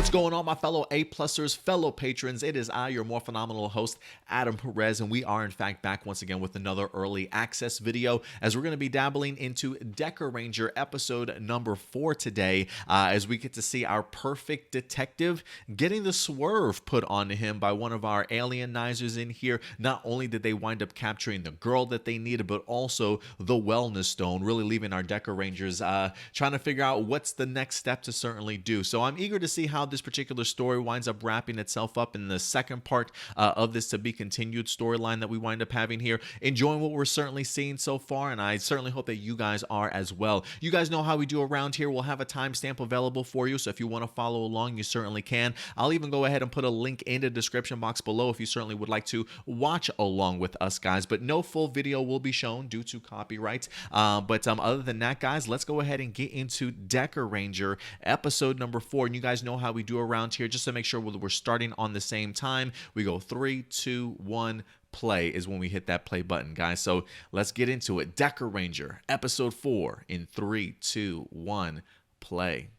What's going on, my fellow A-plusers, fellow patrons? It is I, your Morphinominal host, Adam Perez, and we are in fact back once again with another early access video as we're going to be dabbling into Dekaranger episode number 4 today, as we get to see our perfect detective getting the swerve put onto him by one of our alienizers in here. Not only did they wind up capturing the girl that they needed, but also the wellness stone, really leaving our Dekarangers trying to figure out what's the next step to certainly do. So I'm eager to see how this particular story winds up wrapping itself up in the second part of this to be continued storyline that we wind up having here. Enjoying what we're certainly seeing so far, and I certainly hope that you guys are as well. You guys know how we do around here. We'll have a timestamp available for you, so if you want to follow along, you certainly can. I'll even go ahead and put a link in the description box below if you certainly would like to watch along with us, guys. But no full video will be shown due to copyright. But other than that, guys, let's go ahead and get into Dekaranger episode number 4. And you guys know how we do around here. Just to make sure we're starting on the same time, we go 3, 2, 1. Play is when we hit that play button, guys. So let's get into it. Dekaranger episode 4 in 3, 2, 1. Play.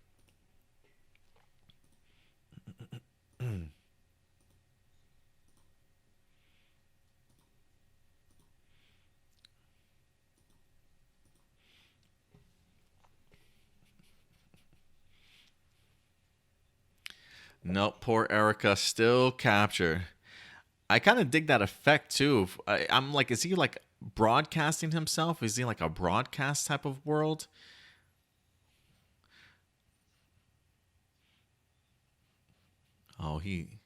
Nope, poor Erica still captured. I kind of dig that effect too. I'm like, is he like broadcasting himself? Is he like a broadcast type of world? Oh, he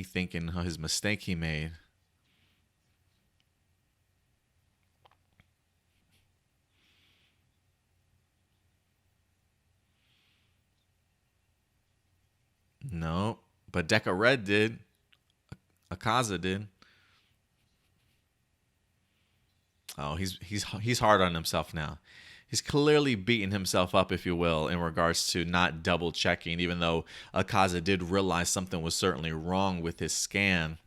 thinking his mistake he made. No, but Deca Red did. Akaza did. Oh, he's hard on himself now. He's clearly beating himself up, if you will, in regards to not double checking, even though Akaza did realize something was certainly wrong with his scan.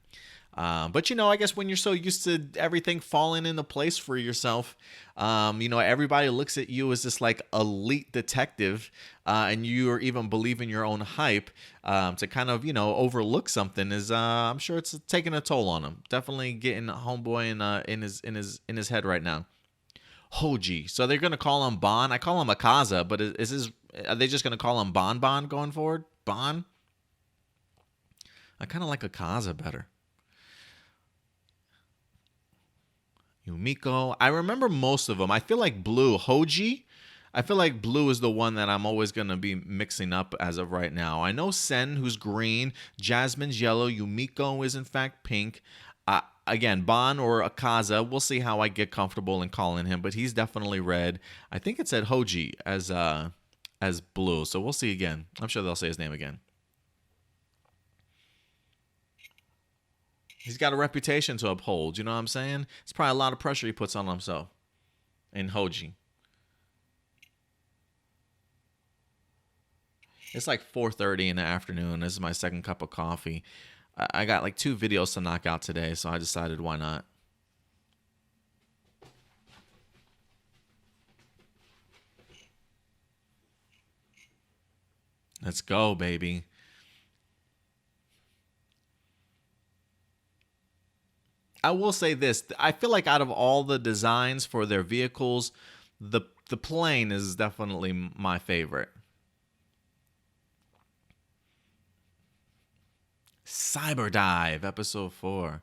But, you know, I guess when you're so used to everything falling into place for yourself, you know, everybody looks at you as this like elite detective, and you're even believing your own hype, to kind of, you know, overlook something is, I'm sure it's taking a toll on him. Definitely getting homeboy in his head right now. Hoji. So they're gonna call him Bon. I call him Akaza, but are they just gonna call him Bon Bon going forward? Bon. I kind of like Akaza better. Yumiko. I remember most of them. I feel like Blue. Hoji. I feel like Blue is the one that I'm always going to be mixing up as of right now. I know Sen, who's green. Jasmine's yellow. Yumiko is, in fact, pink. Again, Bon or Akaza. We'll see how I get comfortable in calling him, but he's definitely red. I think it said Hoji as Blue, so we'll see again. I'm sure they'll say his name again. He's got a reputation to uphold, you know what I'm saying? It's probably a lot of pressure he puts on himself. And Hoji. It's like 4:30 in the afternoon. This is my second cup of coffee. I got like 2 videos to knock out today, so I decided why not. Let's go, baby. I will say this. I feel like out of all the designs for their vehicles, the plane is definitely my favorite. Cyber Dive, episode 4.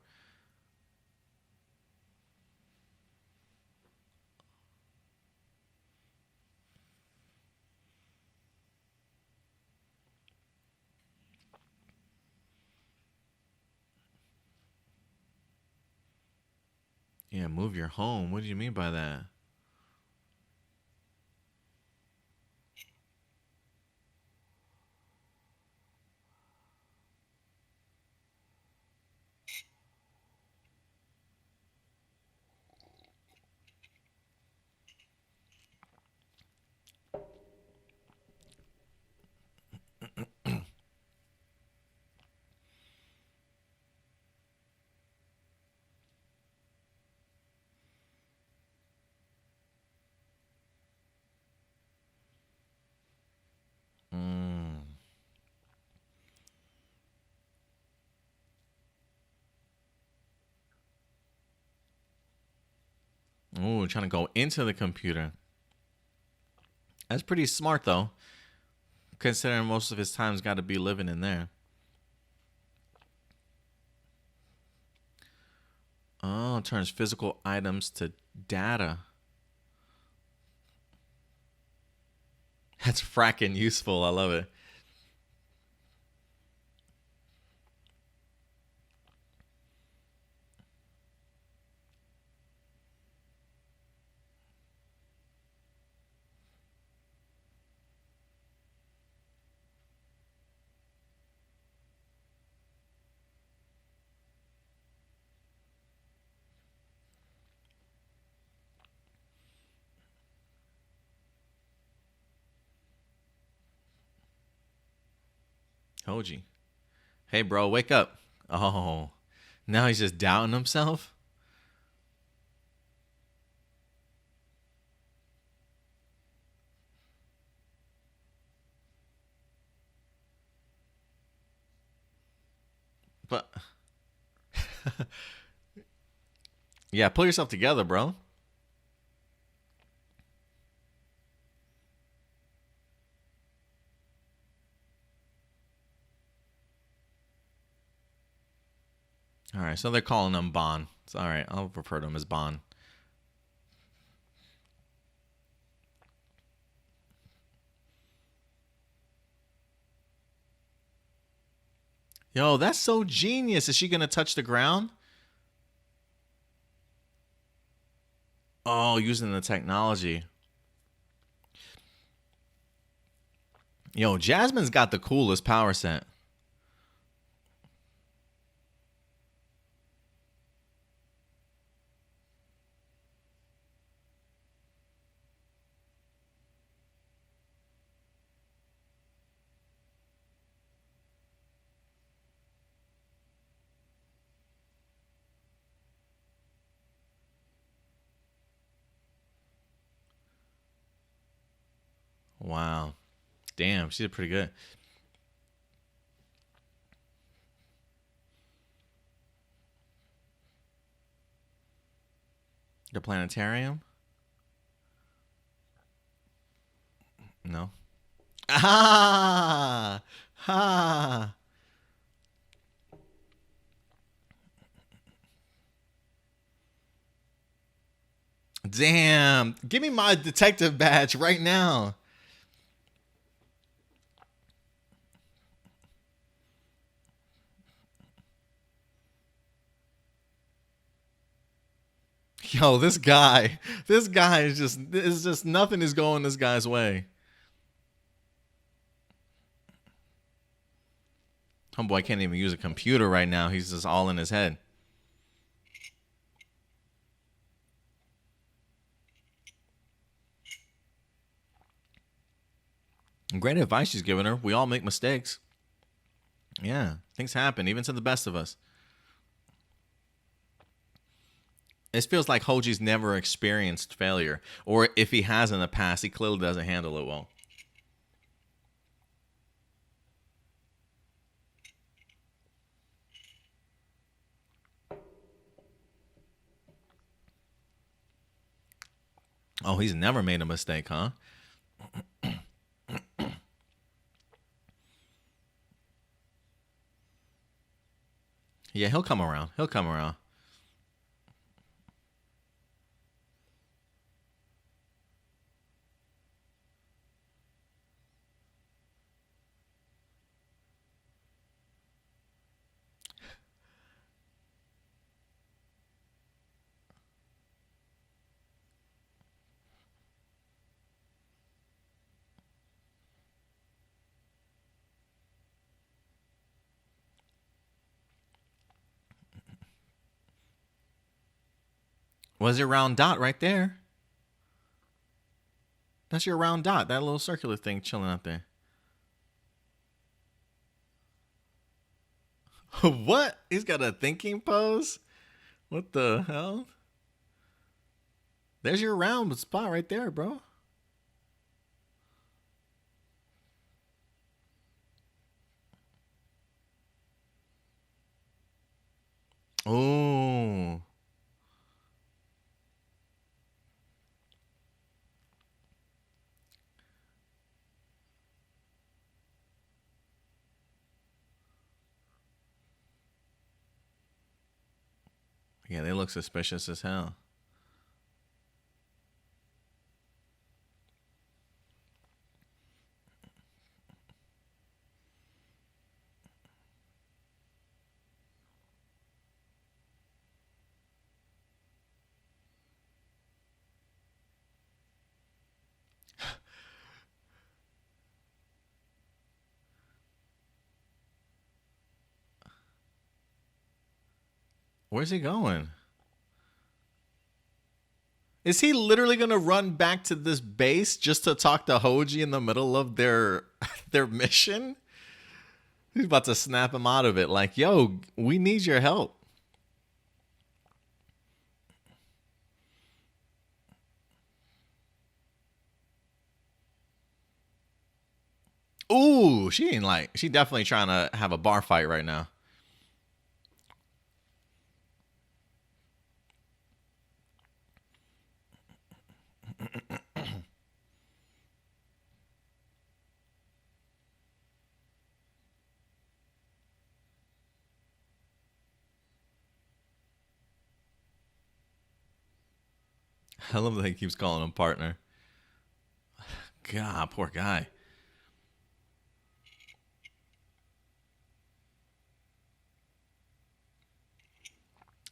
Yeah, move your home. What do you mean by that? Mm. Ooh, trying to go into the computer. That's pretty smart, though, considering most of his time's got to be living in there. Oh, turns physical items to data. That's fracking useful. I love it. Hoji. Hey, bro, wake up. Oh, now he's just doubting himself? But, yeah, pull yourself together, bro. All right, so they're calling him Bon. It's all right. I'll refer to him as Bon. Yo, that's so genius. Is she going to touch the ground? Oh, using the technology. Yo, Jasmine's got the coolest power set. Wow. Damn, she did pretty good. The planetarium? No. Ah! Ha! Damn. Give me my detective badge right now. Yo, this guy is just nothing is going this guy's way. Homeboy can't even use a computer right now. He's just all in his head. Great advice she's giving her. We all make mistakes. Yeah, things happen, even to the best of us. It feels like Hoji's never experienced failure. Or if he has in the past, he clearly doesn't handle it well. Oh, he's never made a mistake, huh? Yeah, he'll come around. He'll come around. Was your round dot right there? That's your round dot. That little circular thing chilling out there. What? He's got a thinking pose? What the hell? There's your round spot right there, bro. Oh. Yeah, they look suspicious as hell. Where's he going? Is he literally gonna run back to this base just to talk to Hoji in the middle of their their mission? He's about to snap him out of it. Like, yo, we need your help. Ooh, she ain't like. She definitely trying to have a bar fight right now. I love that he keeps calling him partner. God, poor guy.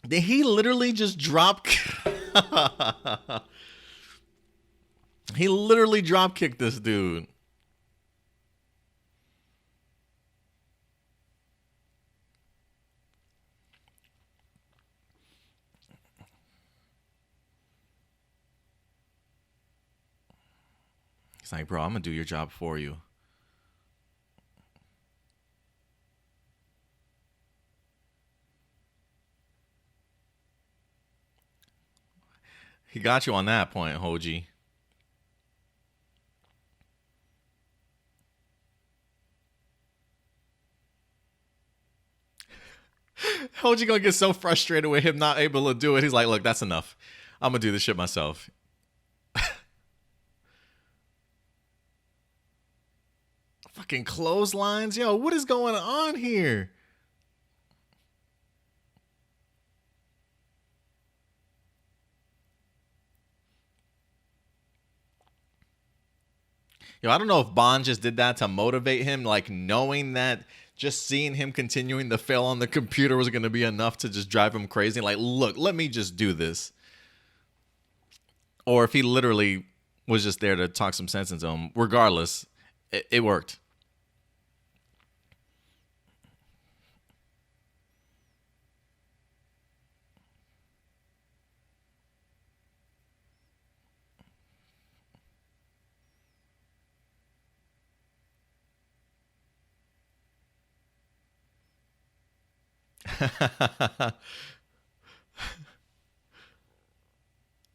Did he literally just drop? He literally drop kicked this dude. He's like, bro, I'm gonna do your job for you. He got you on that point, Hoji. Hoji gonna get so frustrated with him not able to do it. He's like, look, that's enough. I'm gonna do this shit myself. Fucking clotheslines. Yo, what is going on here? Yo, I don't know if Bond just did that to motivate him, like knowing that just seeing him continuing to fail on the computer was going to be enough to just drive him crazy. Like, look, let me just do this. Or if he literally was just there to talk some sense into him. Regardless, it worked.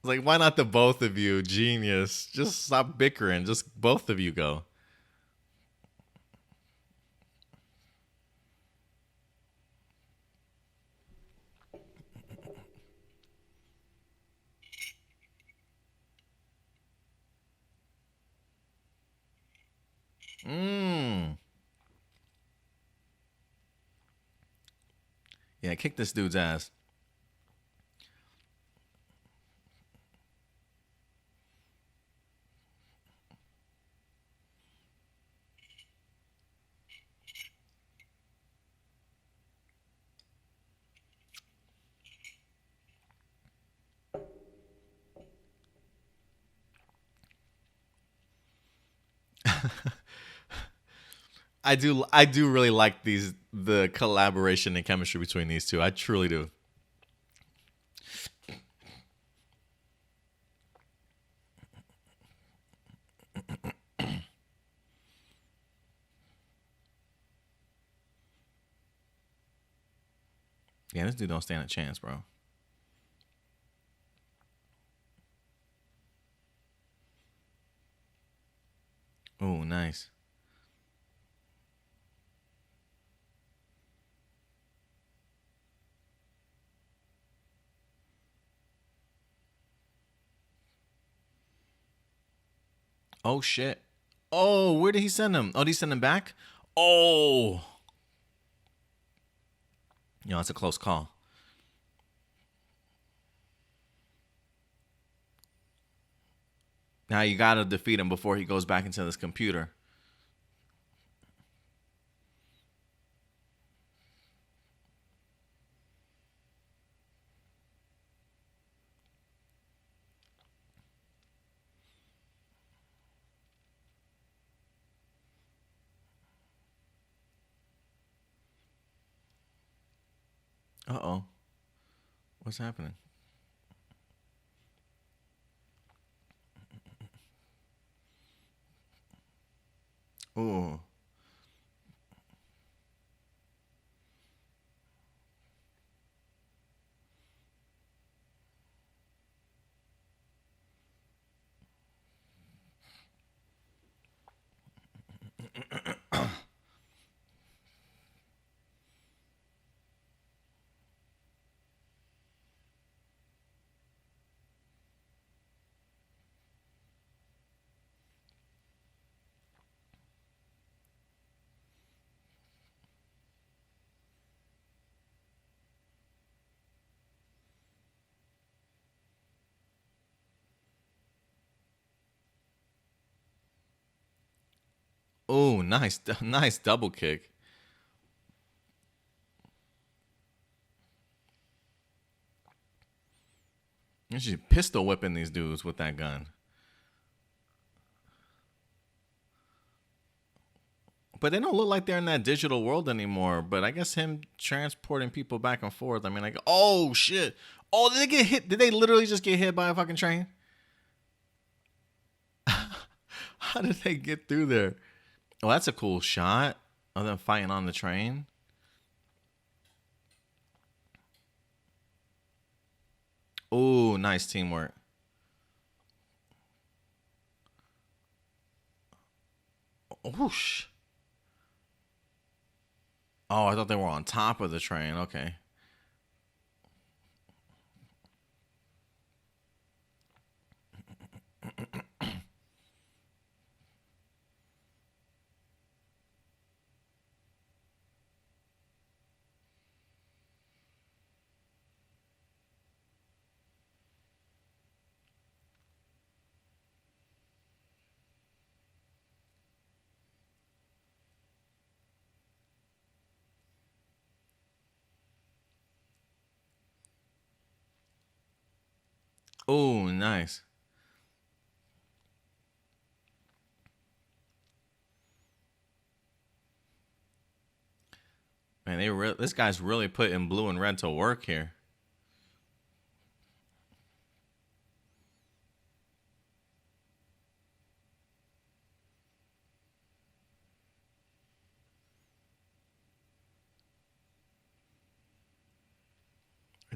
Like, why not the both of you? Genius. Just stop bickering. Just both of you go. Mmm. Yeah, kick this dude's ass. I do really like the collaboration and chemistry between these two. I truly do. Yeah, this dude don't stand a chance, bro. Oh, nice. Oh shit. Oh, where did he send him? Oh, did he send him back? Oh. That's a close call. Now you gotta defeat him before he goes back into this computer. Uh-oh. What's happening? Ooh. Ooh, nice, nice double kick. She's pistol whipping these dudes with that gun. But they don't look like they're in that digital world anymore. But I guess him transporting people back and forth. I mean, like, oh shit. Oh, did they get hit? Did they literally just get hit by a fucking train? How did they get through there? Oh, that's a cool shot of them fighting on the train. Oh, nice teamwork. Whoosh. Oh, I thought they were on top of the train. Okay. Oh, nice. Man, this guy's really putting blue and red to work here.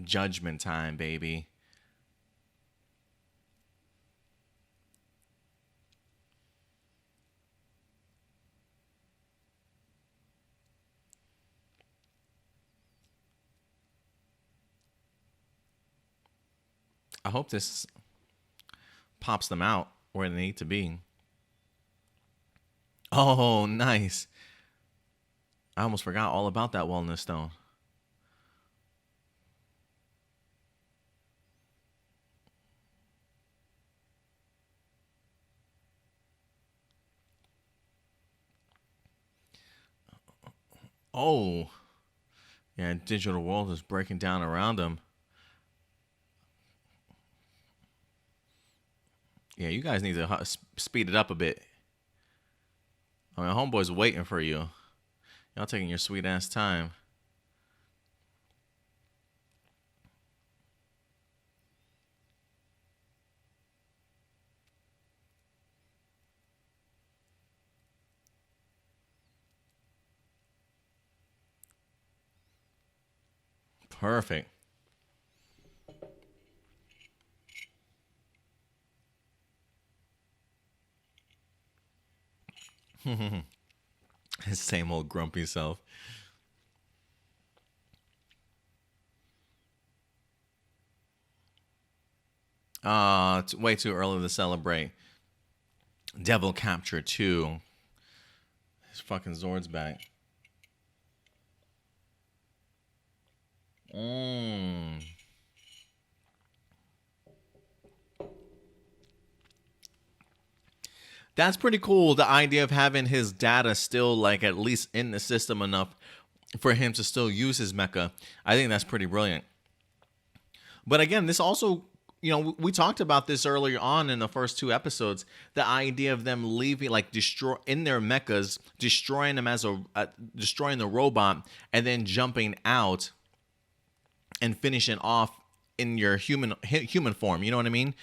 Judgment time, baby. I hope this pops them out where they need to be. Oh, nice. I almost forgot all about that wellness stone. Oh. Yeah, digital world is breaking down around him. Yeah, you guys need to speed it up a bit. I mean, homeboy's waiting for you. Y'all taking your sweet ass time. Perfect. His same old grumpy self. It's way too early to celebrate. Devil Capture 2. His fucking Zord's back. Mmm. That's pretty cool. The idea of having his data still like at least in the system enough for him to still use his mecha. I think that's pretty brilliant. But again, this also, we talked about this earlier on in the first two episodes. The idea of them leaving, like, destroy in their mechas, destroying them as destroying the robot, and then jumping out and finishing off in your human form. You know what I mean?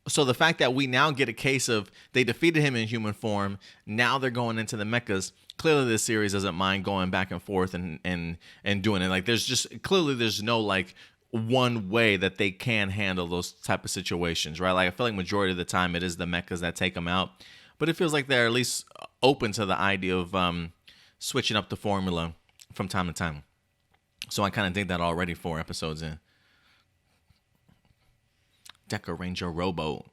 So the fact that we now get a case of they defeated him in human form, now they're going into the mechas. Clearly, this series doesn't mind going back and forth and doing it. Like, there's no like one way that they can handle those type of situations, right? Like, I feel like majority of the time it is the mechas that take them out, but it feels like they're at least open to the idea of switching up the formula from time to time. So I kind of dig that already 4 episodes in. Dekaranger Robo.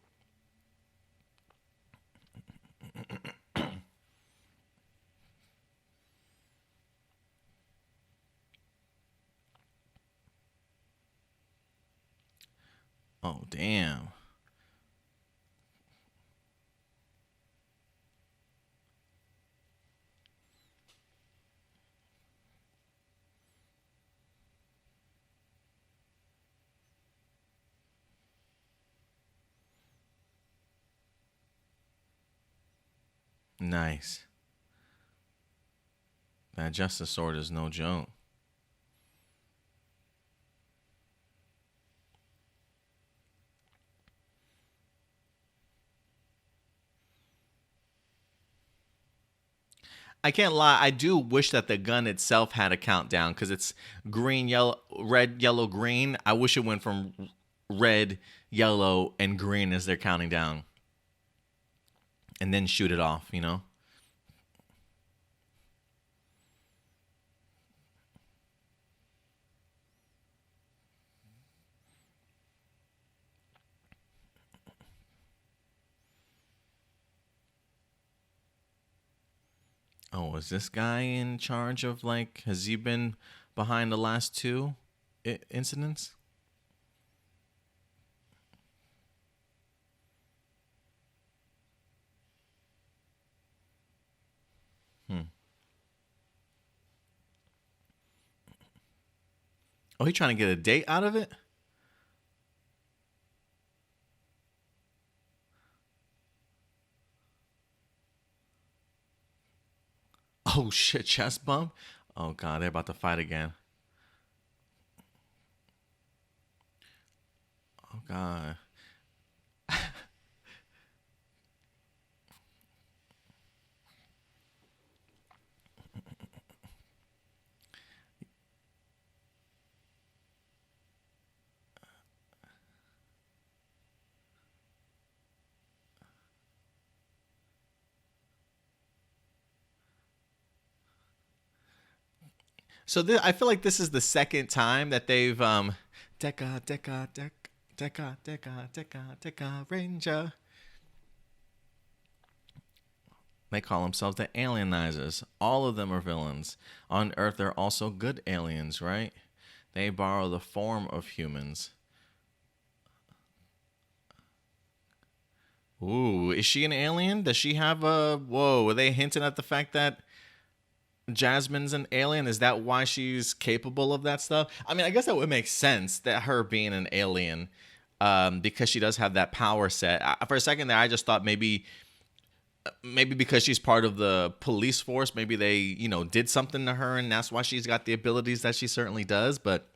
Oh, damn. Nice. That Justice Sword is no joke. I can't lie. I do wish that the gun itself had a countdown because it's green, yellow, red, yellow, green. I wish it went from red, yellow, and green as they're counting down. And then shoot it off, Oh, is this guy in charge of, like, has he been behind the last 2 incidents? Hmm. Oh, he trying to get a date out of it? Oh, shit, chest bump? Oh, God, they're about to fight again. Oh, God. So I feel like this is the second time that they've Deca Ranger. They call themselves the alienizers. All of them are villains. On Earth, they're also good aliens, right? They borrow the form of humans. Ooh, is she an alien? Does she have a... Whoa, were they hinting at the fact that Jasmine's an alien? Is that why she's capable of that stuff? I mean, I guess that would make sense that her being an alien, because she does have that power set. For a second there, I just thought maybe because she's part of the police force, maybe they, did something to her and that's why she's got the abilities that she certainly does. But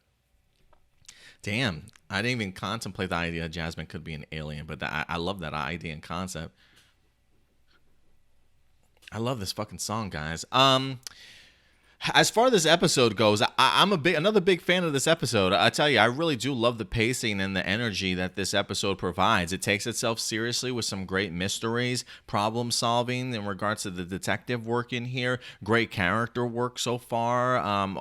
damn, I didn't even contemplate the idea Jasmine could be an alien, but I love that idea and concept. I love this fucking song, guys. As far as this episode goes, I'm another big fan of this episode. I tell you, I really do love the pacing and the energy that this episode provides. It takes itself seriously with some great mysteries, problem solving in regards to the detective work in here. Great character work so far.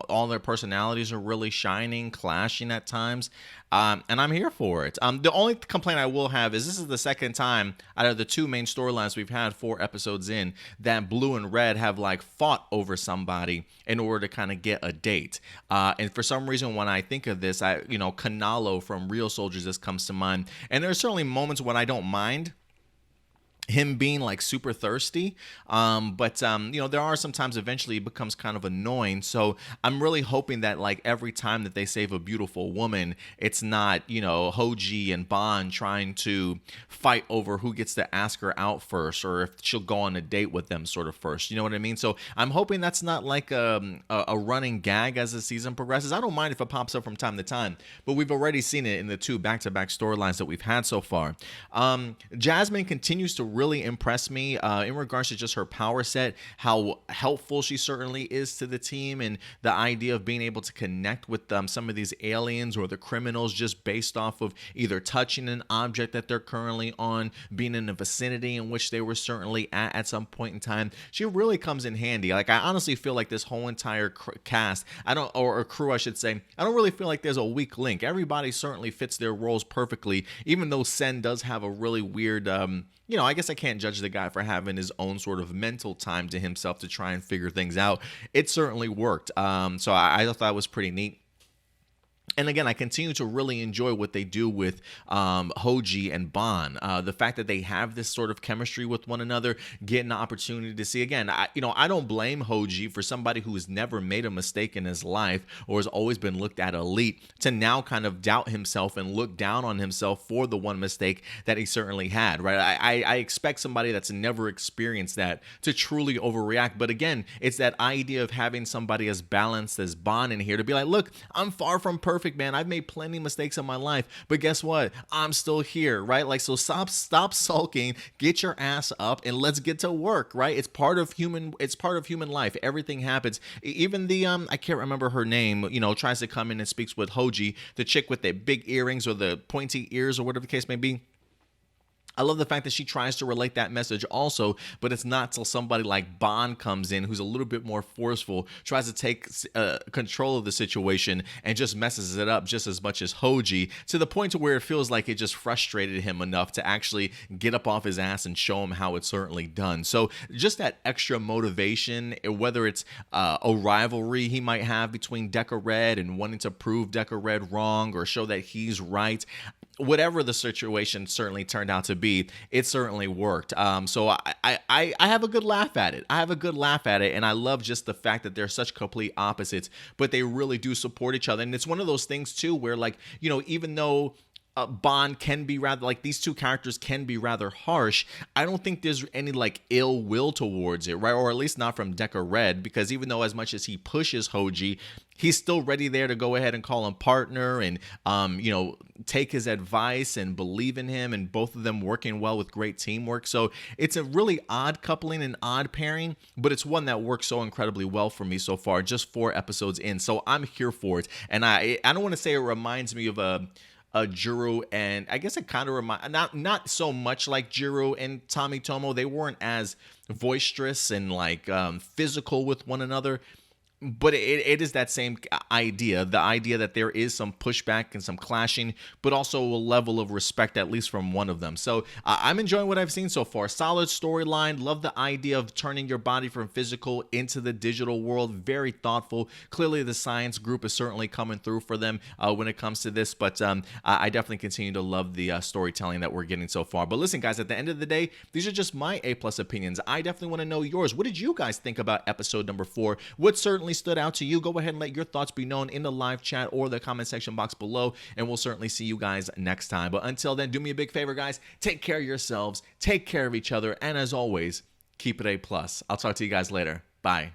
All their personalities are really shining, clashing at times. And I'm here for it. The only complaint I will have is this is the second time out of the 2 main storylines we've had 4 episodes in that Blue and Red have like fought over somebody in order to kind of get a date. And for some reason, when I think of this, Kanalo from Real Soldiers just comes to mind. And there are certainly moments when I don't mind him being like super thirsty. You know, there are sometimes eventually it becomes kind of annoying. So I'm really hoping that like every time that they save a beautiful woman, it's not, you know, Hoji and Bond trying to fight over who gets to ask her out first, or if she'll go on a date with them sort of first. You know what I mean? So I'm hoping that's not like a running gag as the season progresses. I don't mind if it pops up from time to time, but we've already seen it in the 2 back-to-back storylines that we've had so far. Jasmine continues to really impress me in regards to just her power set, how helpful she certainly is to the team, and the idea of being able to connect with some of these aliens or the criminals just based off of either touching an object that they're currently on, being in the vicinity in which they were certainly at some point in time. She really comes in handy. Like, I honestly feel like this whole entire cast, or crew, I should say, I don't really feel like there's a weak link. Everybody certainly fits their roles perfectly, even though Sen does have a really weird, you know, I guess I can't judge the guy for having his own sort of mental time to himself to try and figure things out. It certainly worked. So I thought that was pretty neat. And again, I continue to really enjoy what they do with Hoji and Bond. The fact that they have this sort of chemistry with one another, getting the opportunity to see. Again, I don't blame Hoji for somebody who has never made a mistake in his life or has always been looked at elite to now kind of doubt himself and look down on himself for the one mistake that he certainly had, right? I expect somebody that's never experienced that to truly overreact. But again, it's that idea of having somebody as balanced as Bond in here to be like, look, I'm far from perfect, man. I've made plenty of mistakes in my life, but guess what? I'm still here, right? Like, so stop sulking, get your ass up, and let's get to work, right? It's part of human life. Everything happens. Even the I can't remember her name, you know, tries to come in and speaks with Hoji, the chick with the big earrings or the pointy ears or whatever the case may be. I love the fact that she tries to relate that message also, but it's not till somebody like Bond comes in who's a little bit more forceful, tries to take control of the situation and just messes it up just as much as Hoji, to the point to where it feels like it just frustrated him enough to actually get up off his ass and show him how it's certainly done. So just that extra motivation, whether it's a rivalry he might have between Deca Red and wanting to prove Deca Red wrong or show that he's right, whatever the situation certainly turned out to be, it certainly worked. So I have a good laugh at it. And I love just the fact that they're such complete opposites, but they really do support each other. And it's one of those things too where, like, you know, even though Bond can be rather, like, these two characters can be rather harsh, I don't think there's any like ill will towards it, right? Or at least not from Deca Red, because even though as much as he pushes Hoji, he's still ready there to go ahead and call him partner and, you know, take his advice and believe in him, and both of them working well with great teamwork. So it's a really odd coupling and odd pairing, but it's one that works so incredibly well for me so far, just 4 episodes in. So I'm here for it. And I don't want to say it reminds me of a Jiro, and I guess it kind of not so much like Jiro and Tomitomo. They weren't as boisterous and like physical with one another, but it is that same idea, the idea that there is some pushback and some clashing, but also a level of respect, at least from one of them. So I'm enjoying what I've seen so far. Solid storyline. Love the idea of turning your body from physical into the digital world. Very thoughtful. Clearly the science group is certainly coming through for them when it comes to this, but I definitely continue to love the storytelling that we're getting so far. But listen, guys, at the end of the day, these are just my A+ opinions. I definitely want to know yours. What did you guys think about episode number 4? What certainly stood out to you? Go ahead and let your thoughts be known in the live chat or the comment section box below, and we'll certainly see you guys next time. But until then, do me a big favor, guys. Take care of yourselves, take care of each other, and as always, keep it A+. I'll talk to you guys later. Bye.